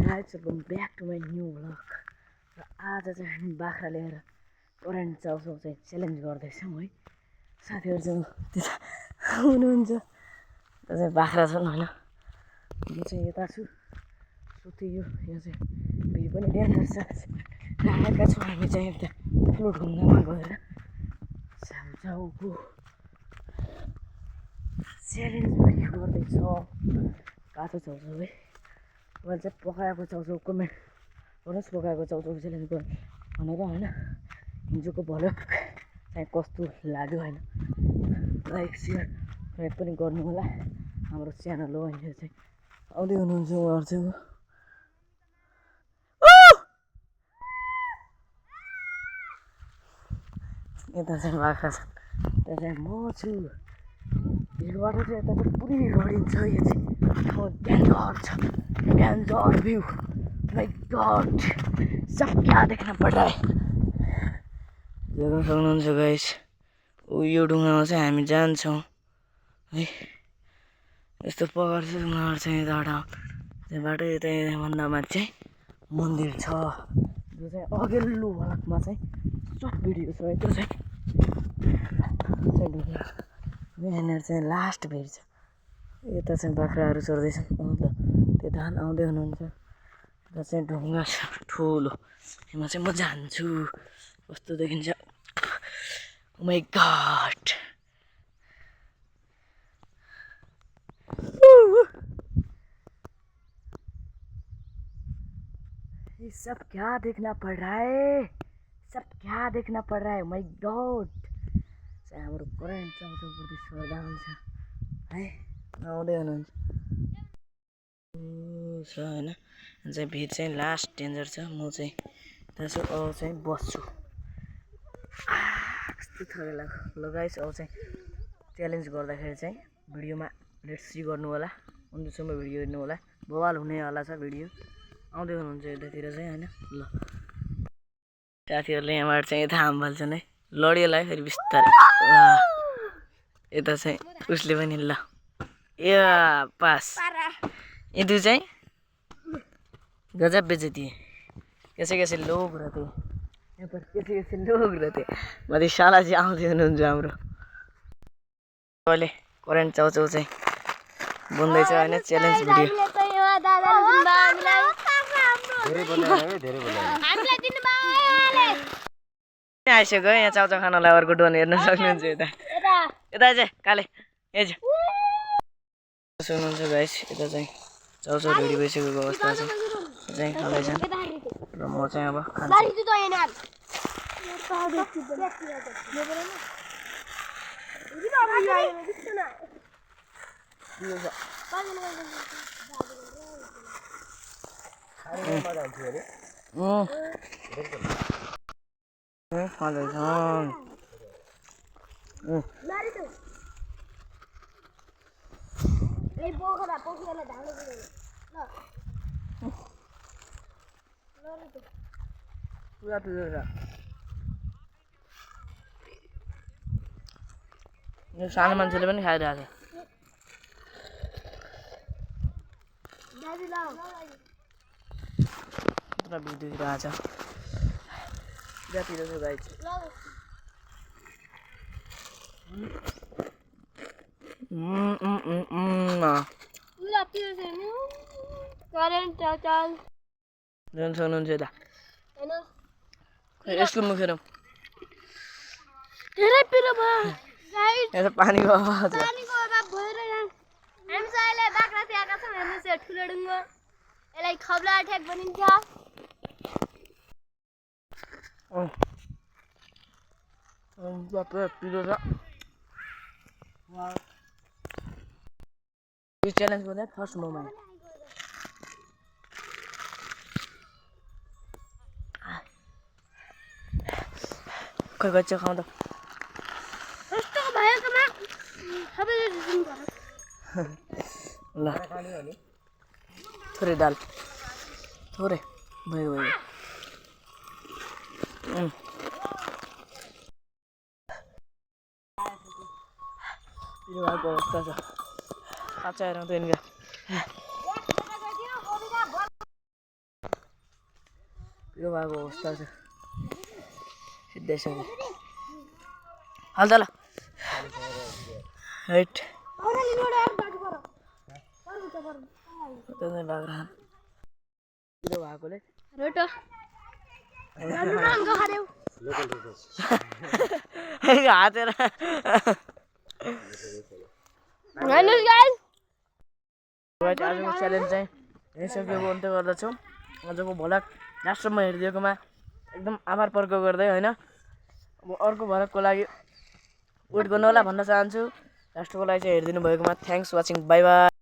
guys, welcome back to my new vlog. र आज चाहिँ हामी बाख्रा लिएर करेन्ट चाउचाउ चाहिँ च्यालेन्ज गर्दैछौँ है। साथीहरु चाहिँ त्यता हुनुहुन्छ, त्यो चाहिँ बाख्रा छन् हैन। म चाहिँ यता छु, सुतियो यो चाहिँ भिउ पनि डेन्जर छ। आएका छौँ हामी चाहिँ यता फ्लुट ढुङ्गामा गएर चाउचाउको च्यालेन्ज भिडियो गर्दैछौँ। काँचो चाउचाउ है, मैले चाहिँ पकाएको चाउचाउ कमेन्ट गर्नुहोस्, पकाएको चाउचाउ च्यालेन्ज गर भनेर हैन। हिजोको भ्लग चाहिँ कस्तो लाग्यो हैन, लाइक सेयर सब्सक्राइब पनि गर्नु होला। हाम्रो च्यानल हो हैन, चाहिँ आउँदै हुनुहुन्छ उहाँहरु चाहिँ। यता चाहिँ बाख्रा छ, त्यता चाहिँ म छु। भिउबाट चाहिँ यता चाहिँ पुरै रडिन्छ। यो चाहिँ डेन्जर छ, डेन्जर भ्यू। माय गॉड, सब क्या देखना पड़ रहा है। देख्न सक्नुहुन्छ गाइस, यो ढुङ्गामा चाहिँ हामी जान्छौँ है। यस्तो पहाड छ, ढुङ्गाहरु चाहिँ यताबाट त्यहाँबाट यता भन्दामा चाहिँ मन्दिर छ, जो चाहिँ अघिल्लो भ्लगमा चाहिँ सर्ट भिडियो छ। त्यो चाहिँ यहाँनिर चाहिँ लास्ट भिड छ। यता चाहिँ बाख्राहरू चढ्दैछन्, त्यो धान आउँदै हुनुहुन्छ। यता चाहिँ ढुङ्गा छ ठुलो, यसमा चाहिँ म जान्छु। कस्तो देखिन्छ, ओ माय गॉड। ये सब क्या देखना पड़ रहा है, सब क्या देखना पड़ रहा है। माय गॉड, चाहिँ हाम्रो करेन्ट चाउचाउ गर्दै सर्दा हुन्छ है। आउँदै हुनुहुन्छ छ हैन। चाहिँ भिड चाहिँ लास्ट डेन्जर छ। म चाहिँ त्यसो अब चाहिँ बस्छु। कस्तो थकाइ लाग्यो। ल गाइस, अब चाहिँ च्यालेन्ज गर्दाखेरि चाहिँ भिडियोमा लेट्स सी गर्नु होला, अन्तिमसम्म भिडियो हेर्नु होला। बवाल हुनेवाला छ भिडियो। आउँदै हुनुहुन्छ यतातिर चाहिँ हैन। ल साथीहरुले यहाँबाट चाहिँ यता हाम्फाल्छन् है, लडिएला है फेरि बिस्तारै। यता चाहिँ उसले पनि ल या पास। यदु चाहिँ गजब बेइज्जती है, कैसे कैसे लोग रहते हैं यहाँ पर, कैसे कैसे लोग रहते हैं। मधेशाला चाहिँ आउँदै हुनुहुन्छ हाम्रो। अहिले करेन्ट चाउचाउ चाहिँ बन्दैछ हैन, च्यालेन्ज भिडियो। आइसक्यो यहाँ चाउचाउ खानलाई। अर्को डोन हेर्न सक्नुहुन्छ यता। यता चाहिँ काले एज सुन्नुहुन्छ गाइस, यता चाहिँ चाउचाउ रेडी भइसकेको अवस्था छ। चाहिँ खाँदैछन् र म चाहिँ अब खान्छु। यो सानो मान्छेले पनि खाइरहेको छ। पुरा भिड देखिरहेको छ, जातिर छ गाइस। जान सक्नुहुन्छ यता यसको मुखेर धेरै पिरो भयो गाइस। यहाँ पानीको आवाज छ। पानीको अभाव भएर यहाँ हामी अहिले बाख्रा तिहारका छौँ। हेर्नुहोस् यो ठुलो ढुङ्गा, यसलाई खब्ला ठ्याक भनिन्छ। पिरो छ। यो च्यालेन्ज गर्दा फर्स्ट मोमेन्ट खै बच्चा खाउँ त। कस्तो भएकोमा सबैले जुन गर्छ। ल थोरै दाल, थोरै भयो भयो। पिरो भएको अवस्था छ। खाँचा हेरौँ त यिनका। यो भएको अवस्था छ सिद्धैसँग हाल त ल हैट त्यो बाख्रा यो भएकोले रोटो रंग खादेऊ हातेर हेर्नुस् गाइस आजको च्यालेन्ज चाहिँ यहीँसकेको अन्त्य गर्दछौँ आजको भ्लग लास्टसम्म हेरिदिएकोमा एकदम आभार प्रकट गर्दै होइन अब अर्को भ्लगको लागि वेट गर्नु होला भन्न चाहन्छु लास्टको लागि चाहिँ हेरिदिनु भएकोमा थ्याङ्क्स वाचिङ बाई बाई